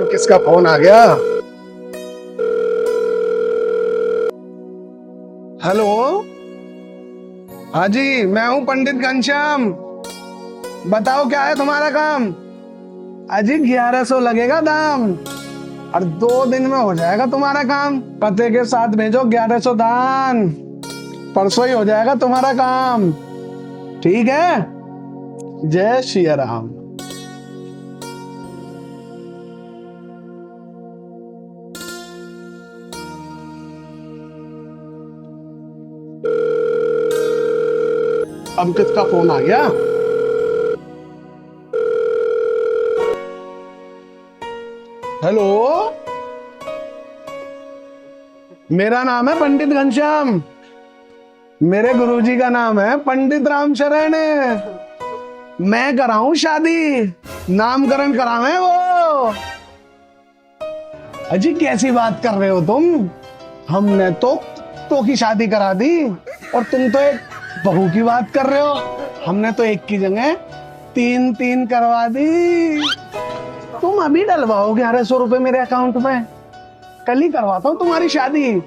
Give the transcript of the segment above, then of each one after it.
और किसका फोन आ गया? हेलो। हाँ जी, मैं हूँ पंडित घनश्याम। बताओ क्या है तुम्हारा काम? अजी 1100 लगेगा दाम और 2 दिन में हो जाएगा तुम्हारा काम। पते के साथ भेजो 1100 दान, परसों ही हो जाएगा तुम्हारा काम। ठीक है। जय श्री राम। अब किसका फोन आ गया? हेलो, मेरा नाम है पंडित घनश्याम। मेरे गुरुजी का नाम है पंडित रामशरण। मैं कराऊं शादी, नामकरण करावे वो। अजी कैसी बात कर रहे हो तुम? हमने तो की शादी करा दी और तुम तो एक बहू की बात कर रहे हो। हमने तो एक की जगह 3 करवा दी। तुम अभी डलवाओ 1100 रुपए मेरे अकाउंट में, कल ही करवाता हूँ तुम्हारी शादी।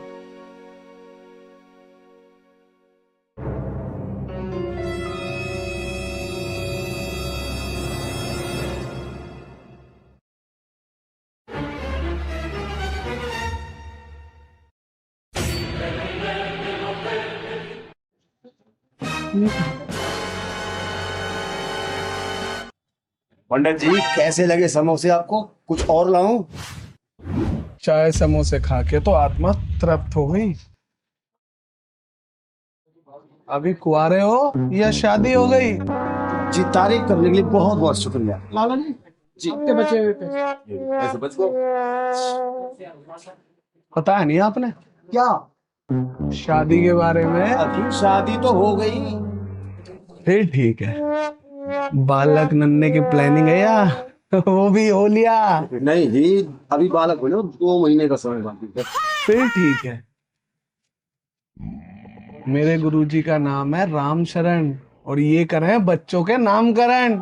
पंडित जी कैसे लगे समोसे आपको? कुछ और लाऊं? चाय समोसे खा के तो आत्मा तृप्त हो गई। अभी कुआरे हो या शादी हो गई? जी तारीफ करने के लिए बहुत बहुत शुक्रिया। लाला जी, जी आपके बचे हुए पैसे ऐसे बच गए। पता है नहीं आपने क्या? शादी के बारे में? अभी शादी तो हो गई। फिर ठीक है। बालक नन्हे की प्लानिंग है या वो भी हो लिया? नहीं जी, अभी बालक हुए ना, 2 महीने का समय बाकी है। फिर ठीक है। मेरे गुरुजी का नाम है रामशरण और ये करें बच्चों के नामकरण।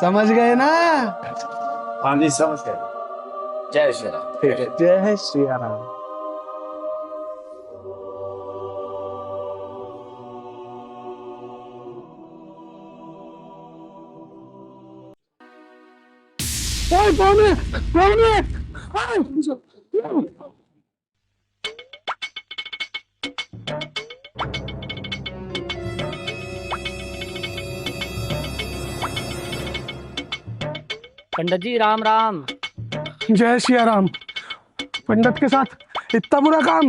समझ गए ना? हाँ जी समझ गए। जय श्री राम। जय श्री राम। कौन है? कौन है? पंडित जी राम राम। जय श्री राम। पंडित के साथ इतना बुरा काम?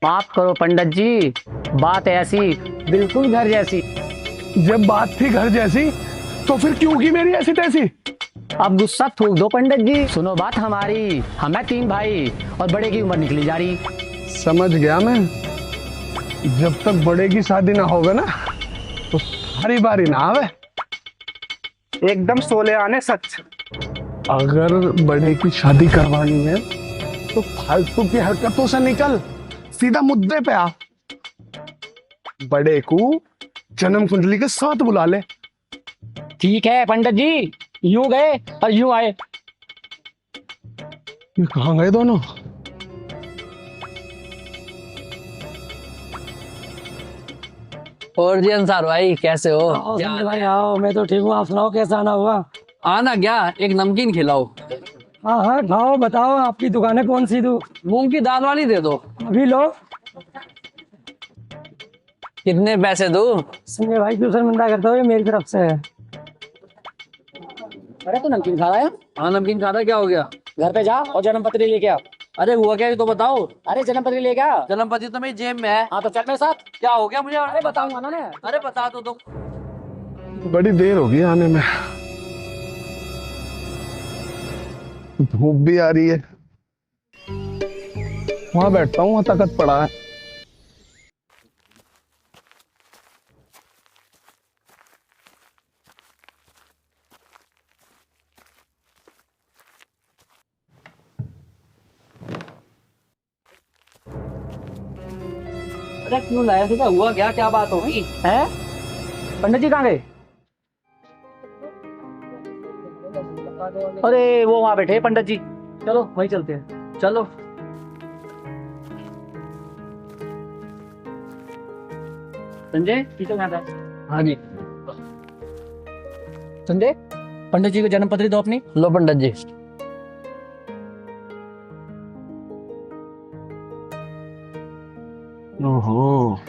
माफ करो पंडित जी, बात ऐसी बिल्कुल घर जैसी। जब बात थी घर जैसी तो फिर क्यों की मेरी ऐसी तैसी? अब गुस्सा थूक दो पंडित जी। सुनो बात हमारी, हमें 3 भाई और बड़े की उम्र निकली जा रही। समझ गया मैं। जब तक बड़े की शादी ना होवे ना तो सारी बारी ना आवे। एकदम सोले आने सच। अगर बड़े की शादी करवानी है तो फालतू की हरकतों से निकल, सीधा मुद्दे पे आ। बड़े को जन्म कुंडली के साथ बुला ले। ठीक है पंडित जी, यूं गए और यूं आए। ये कहाँ गए दोनों? और जी अंसार भाई कैसे हो? संजय भाई आओ, मैं तो ठीक हूँ, आप सुनाओ कैसा आना हुआ? आना क्या, एक नमकीन खिलाओ। हाँ हाँ खाओ, बताओ आपकी दुकान है कौन सी? दूँ मूंग की दाल वाली दे दो। अभी लो। कितने पैसे दूं? संजय भाई क्यों शर्मिंदा करते हो, ये मेरी तरफ से है। अरे तू नमकीन खा रहा है? हाँ नमकीन खाता, क्या हो गया? घर पे जा और जन्म पत्री लेके आ। अरे हुआ क्या ये तो बताओ। अरे जन्म पत्री लेके आ। जन्म पत्री तो मेरी जेब में है। हाँ तो चल मेरे साथ। क्या हो गया मुझे? अरे बताऊंगा ना मैं। अरे बता तो दो। बड़ी देर होगी आने में, धूप भी आ रही है। वहां बैठता हूँ, वहां तखत पड़ा है। अरे क्यों लाया था? हुआ क्या, क्या बात होगी? हैं? पंडित जी कहाँ गए? अरे वो वहां बैठे हैं पंडित जी, चलो वहीं चलते हैं। चलो। संजय पीछे कहाँ था? हाँ जी। संजय, पंडित जी को जन्म पत्री दो अपनी। लो पंडित जी। ओहो,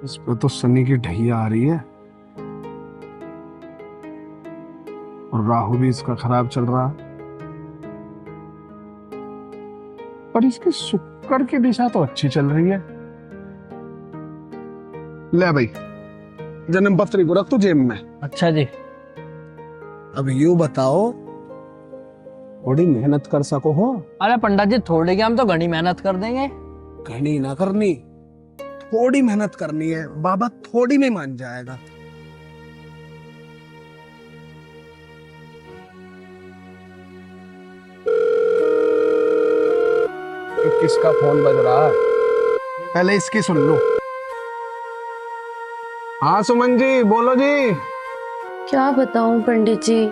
इस पे तो शनि की ढैया आ रही है और राहु भी इसका खराब चल रहा, पर इसकी शुक्र की दिशा तो अच्छी चल रही है। ले भाई, जन्म पत्री को रख तू जेब में। अच्छा जी। अब यूं बताओ, थोड़ी मेहनत कर सको हो? अरे पंडित जी थोड़ी क्या, हम तो घनी मेहनत कर देंगे। घनी ना करनी, थोड़ी मेहनत करनी है। बाबा थोड़ी में मान जाएगा। किसका फोन बज रहा है? पहले इसकी सुन लो। हाँ सुमन जी, बोलो जी। क्या बताऊं पंडित जी,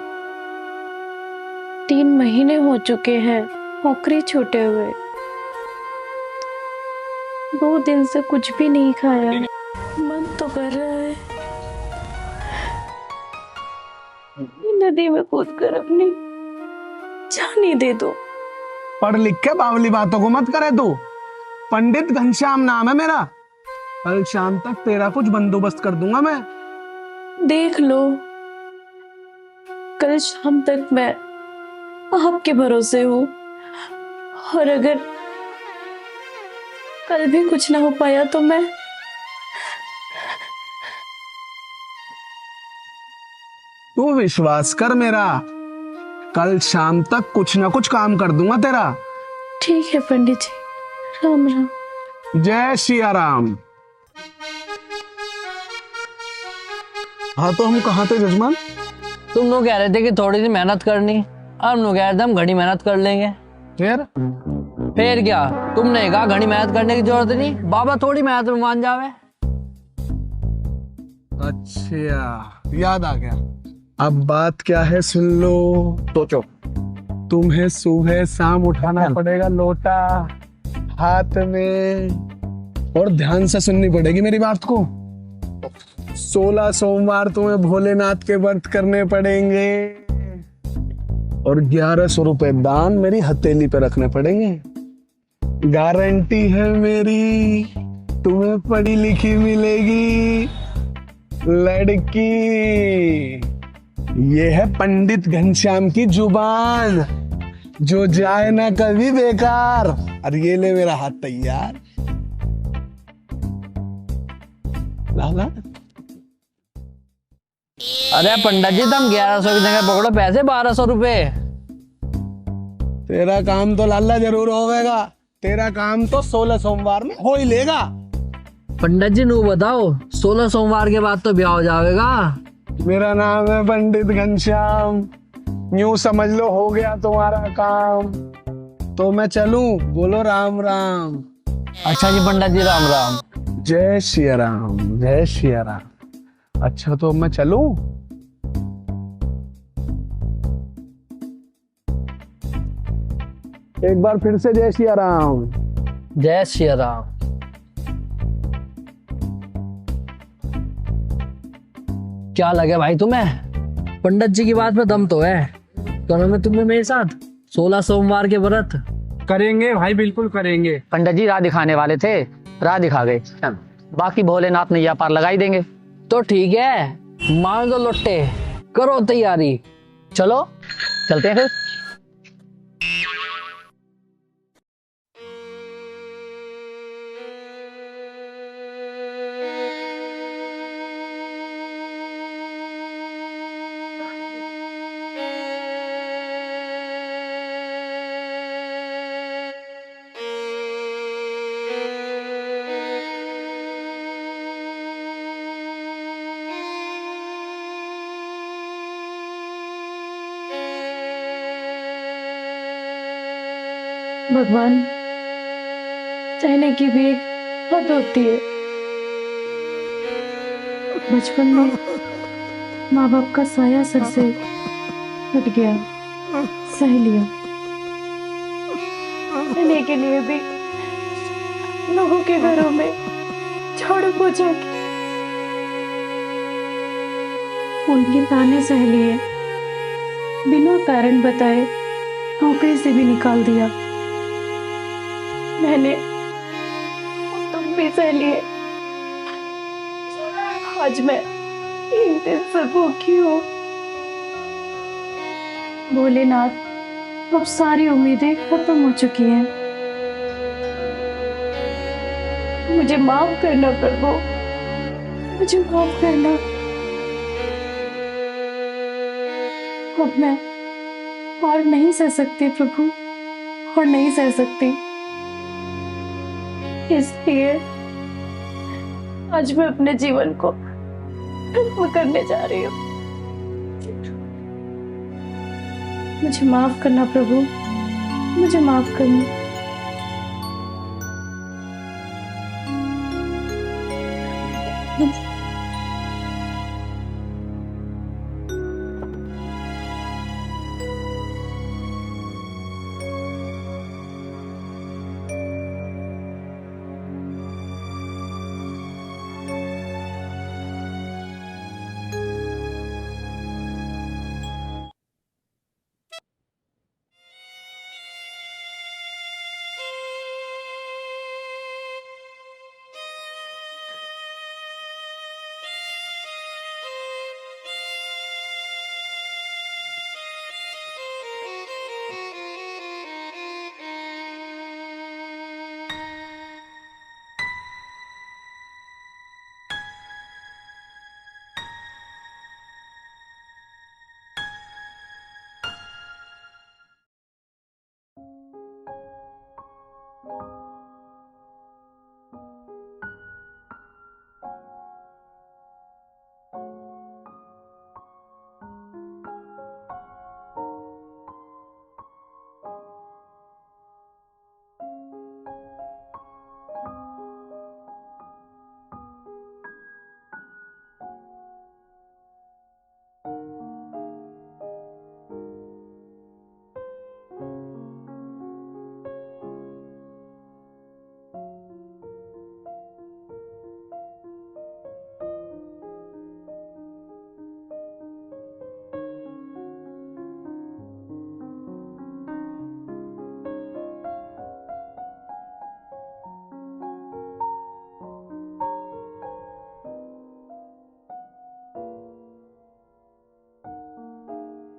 3 महीने हो चुके हैं नौकरी छूटे हुए। 2 दिन से कुछ भी नहीं खाया। मन तो कर रहा है नदी में कूद कर अपनी जान ही दे दो। पढ़ लिख के बावली बातों को मत करे तू। पंडित घनश्याम नाम है मेरा। कल शाम तक तेरा कुछ बंदोबस्त कर दूंगा मैं। देख लो, कल शाम तक मैं आपके भरोसे हूँ, और अगर कल भी कुछ ना हो पाया तो मैं तू विश्वास कर मेरा, कल शाम तक कुछ ना कुछ काम कर दूंगा तेरा। ठीक है पंडित जी, राम राम। जय सिया राम। हाँ तो हम कहाँ थे जजमान? तुम लोग कह रहे थे कि थोड़ी सी मेहनत करनी, हम लोग कह रहे थे हम घनी मेहनत कर लेंगे। फिर क्या तुमने कहा घनी मेहनत करने की जरूरत नहीं, बाबा थोड़ी मेहनत में मान जावे। अच्छा, याद आ गया। अब बात क्या है सुन लो। सोचो। तुम्हें सुबह शाम उठाना पड़ेगा लोटा हाथ में, और ध्यान से सुननी पड़ेगी मेरी बात को। 16 सोमवार तुम्हें भोलेनाथ के व्रत करने पड़ेंगे, और 1100 रुपए दान मेरी हथेली पे रखने पड़ेंगे। गारंटी है मेरी, तुम्हें पढ़ी लिखी मिलेगी लड़की। ये है पंडित घनश्याम की जुबान, जो जाए ना कभी बेकार। और ये ले मेरा हाथ तैयार। लाला अरे पंडित जी तुम 1100 की जगह पकड़ो पैसे 1200 रुपए। तेरा काम तो लाला जरूर होगा, तेरा काम तो 16 सोमवार में हो ही लेगा। पंडित जी नू बताओ, 16 सोमवार के बाद तो ब्याह हो जाएगा। मेरा नाम है पंडित घनश्याम, यूं समझ लो हो गया तुम्हारा काम। तो मैं चलूं? बोलो राम राम। अच्छा जी पंडित जी, राम राम। जय सिया राम, जय सिया राम। अच्छा तो मैं चलूं? एक बार फिर से जय सिया राम। जय श्री राम। क्या लगे भाई तुम्हें, पंडित जी की बात में दम तो है। करो में तुम्हें मेरे साथ 16 सोमवार के व्रत करेंगे भाई, बिल्कुल करेंगे। पंडित जी राह दिखाने वाले थे, राह दिखा गए, बाकी भोलेनाथ नैया पार लगाई देंगे। तो ठीक है, मान दो लुट्टे, करो तैयारी। चलो चलते हैं फिर। भगवान, सहने की भी एक हद होती है। बचपन में माँ बाप का साया सर से हट गया, सह लिया। रहने के लिए भी लोगों के घरों में झाड़ू पोछा की, उनके ताने सह लिए, बिना कारण बताए नौकरी से भी निकाल दिया। मैंने, तुम भी सह लिए। आज मैं 3 दिन से भूखी हूँ। भोलेनाथ, अब सारी उम्मीदें खत्म हो चुकी हैं। मुझे माफ करना प्रभु, मुझे माफ करना। अब मैं और नहीं सह सकती प्रभु, और नहीं सह सकती। इसलिए आज मैं अपने जीवन को खत्म करने जा रही हूँ। मुझे माफ करना प्रभु, मुझे माफ करना।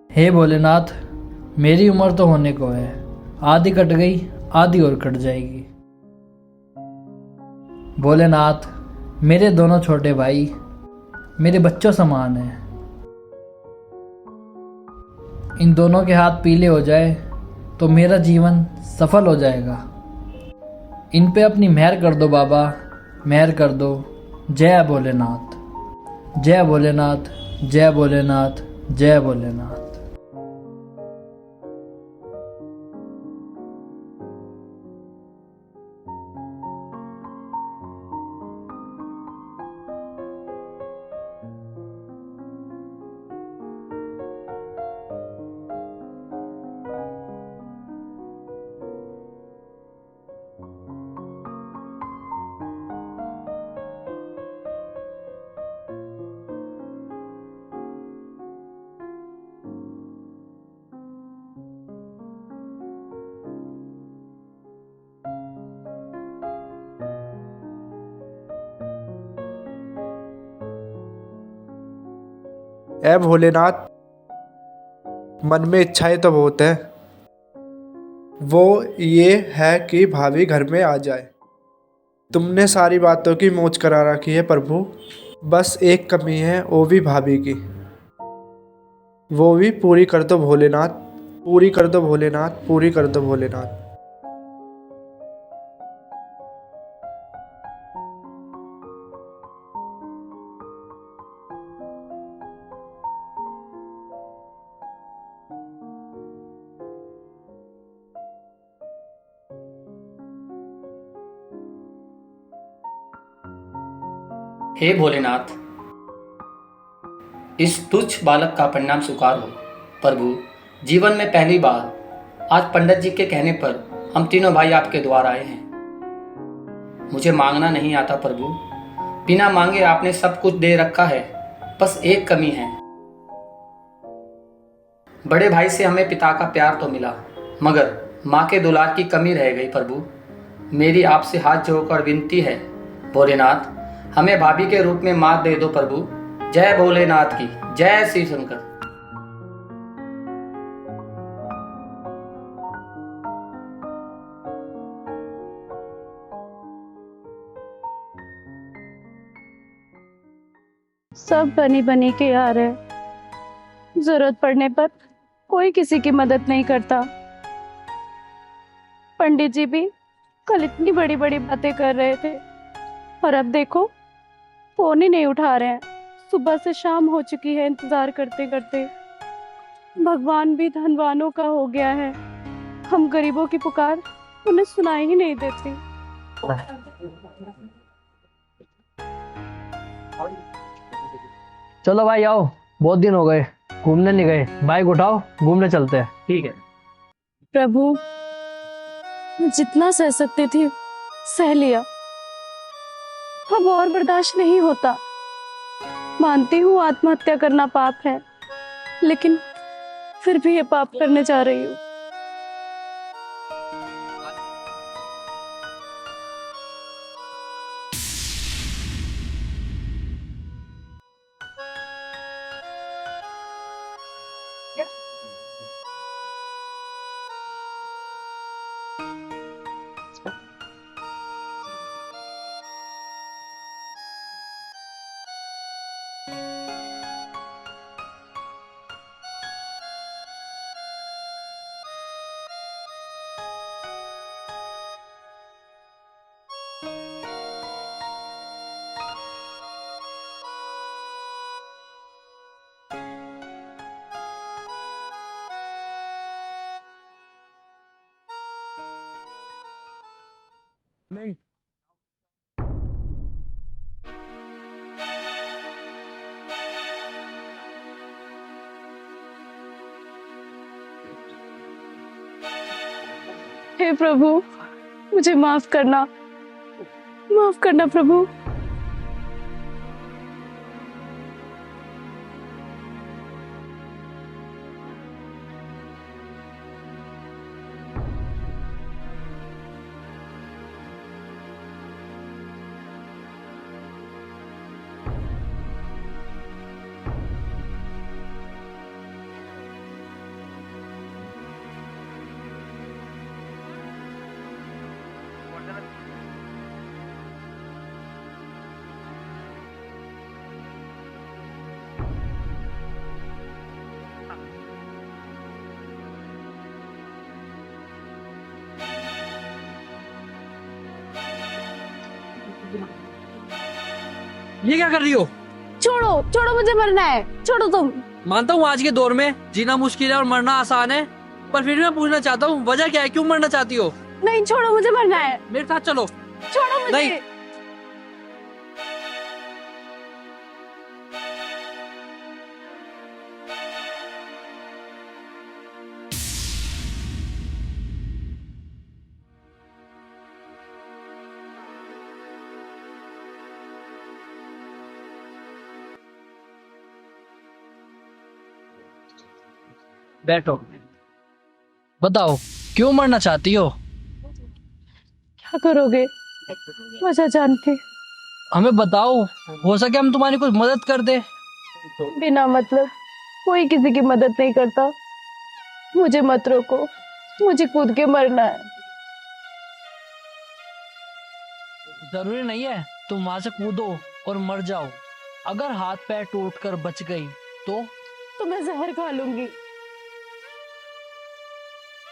हे भोलेनाथ, मेरी उम्र तो होने को है, आधी कट गई, आधी और कट जाएगी। भोलेनाथ, मेरे दोनों छोटे भाई मेरे बच्चों समान हैं। इन दोनों के हाथ पीले हो जाए तो मेरा जीवन सफल हो जाएगा। इन पे अपनी मेहर कर दो बाबा, मेहर कर दो। जय भोलेनाथ, जय भोलेनाथ, जय भोलेनाथ, जय भोलेनाथ। ऐ भोलेनाथ, मन में इच्छाएं तो बहुत है। वो ये है कि भाभी घर में आ जाए। तुमने सारी बातों की मौज करा रखी है प्रभु, बस एक कमी है, वो भी भाभी की। वो भी पूरी कर दो भोलेनाथ, पूरी कर दो भोलेनाथ, पूरी कर दो भोलेनाथ। हे भोलेनाथ, इस तुच्छ बालक का परिणाम स्वीकार हो। प्रभु, जीवन में पहली बार आज पंडित जी के कहने पर हम तीनों भाई आपके द्वार आए हैं। मुझे मांगना नहीं आता प्रभु, बिना मांगे आपने सब कुछ दे रखा है, बस एक कमी है। बड़े भाई से हमें पिता का प्यार तो मिला, मगर माँ के दुलार की कमी रह गई प्रभु। मेरी आपसे हाथ जोड़कर विनती है भोलेनाथ, हमें भाभी के रूप में माँ दे दो प्रभु। जय भोलेनाथ की, जय श्री शंकर। सब बनी बनी के आ रहे, जरूरत पड़ने पर कोई किसी की मदद नहीं करता। पंडित जी भी कल इतनी बड़ी बड़ी बातें कर रहे थे और अब देखो फोन ही नहीं उठा रहे हैं। सुबह से शाम हो चुकी है इंतजार करते करते। भगवान भी धनवानों का हो गया है, हम गरीबों की पुकार उन्हें सुनाई ही नहीं देती। चलो भाई आओ, बहुत दिन हो गए घूमने नहीं गए। बाइक उठाओ, घूमने चलते हैं। ठीक है। प्रभु, मैं जितना सह सकती थी सह लिया, अब और बर्दाश्त नहीं होता। मानती हूँ आत्महत्या करना पाप है, लेकिन फिर भी ये पाप करने जा रही हूँ। हे प्रभु, मुझे माफ करना प्रभु। ये क्या कर रही हो? छोड़ो छोड़ो, मुझे मरना है, छोड़ो तुम। मानता हूँ आज के दौर में जीना मुश्किल है और मरना आसान है, पर फिर भी मैं पूछना चाहता हूँ वजह क्या है, क्यों मरना चाहती हो? नहीं छोड़ो, मुझे मरना है, मेरे साथ चलो। छोड़ो मुझे। नहीं। बैठो, बताओ क्यों मरना चाहती हो? क्या करोगे वजह जान के? हमें बताओ, हो सके हम तुम्हारी कुछ मदद कर दे। बिना मतलब कोई किसी की मदद नहीं करता। मुझे मत रोको, मुझे कूद के मरना है। जरूरी नहीं है तुम वहां से कूदो और मर जाओ। अगर हाथ पैर टूट कर बच गई तो मैं जहर खा लूंगी।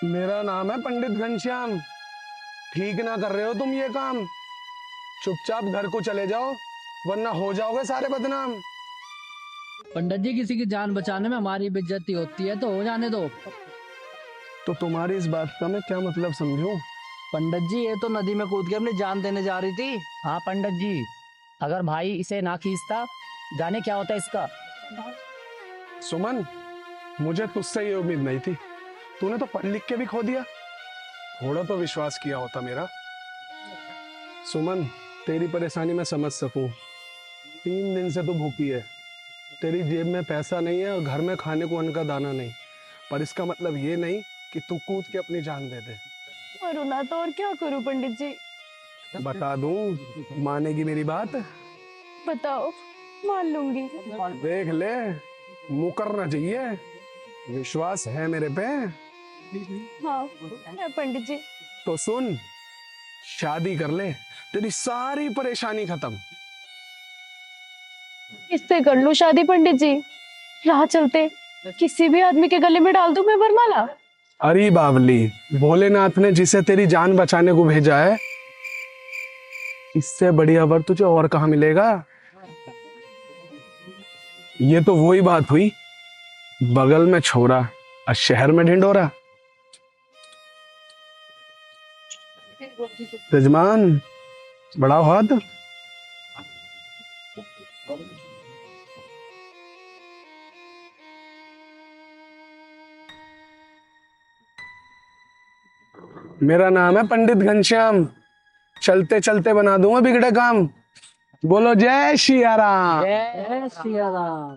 मेरा नाम है पंडित घनश्याम। ठीक ना कर रहे हो तुम ये काम। चुपचाप घर को चले जाओ, वरना हो जाओगे सारे बदनाम। पंडित जी, किसी की जान बचाने में हमारी बेइज्जती होती है तो हो जाने दो। तो तुम्हारी इस बात का मैं क्या मतलब समझूं? पंडित जी, ये तो नदी में कूद के अपनी जान देने जा रही थी। हाँ पंडित जी, अगर भाई इसे ना खींचता, जाने क्या होता इसका। सुमन, मुझे तुझसे ये उम्मीद नहीं थी। तूने तो पढ़ लिख के भी खो दिया। थोड़ा तो विश्वास किया होता मेरा। सुमन, तेरी परेशानी मैं समझ सकूं। 3 दिन से तू भूखी है, तेरी जेब में पैसा नहीं है और घर में खाने को अन्न का दाना नहीं, पर इसका मतलब ये नहीं कि तू कूद के अपनी जान दे दे। और ना तो और क्या करूं पंडित जी? बता दूं, मानेगी मेरी बात? बताओ, मान लूंगी। देख ले, मुकरना चाहिए, विश्वास है मेरे पे। हाँ है पंडित जी। तो सुन, शादी कर ले, तेरी सारी परेशानी खत्म। किससे कर लूं शादी पंडित जी? राह चलते किसी भी आदमी के गले में डाल दूं मैं वरमाला? अरे बावली, भोलेनाथ ने जिसे तेरी जान बचाने को भेजा है, इससे बढ़िया वर तुझे और कहाँ मिलेगा? ये तो वही बात हुई, बगल में छोरा और शहर में ढिंडोरा। यजमान, बढ़ाओ हाथ। मेरा नाम है पंडित घनश्याम, चलते चलते बना दूंगा बिगड़े काम। बोलो जय सिया राम। जय सिया राम।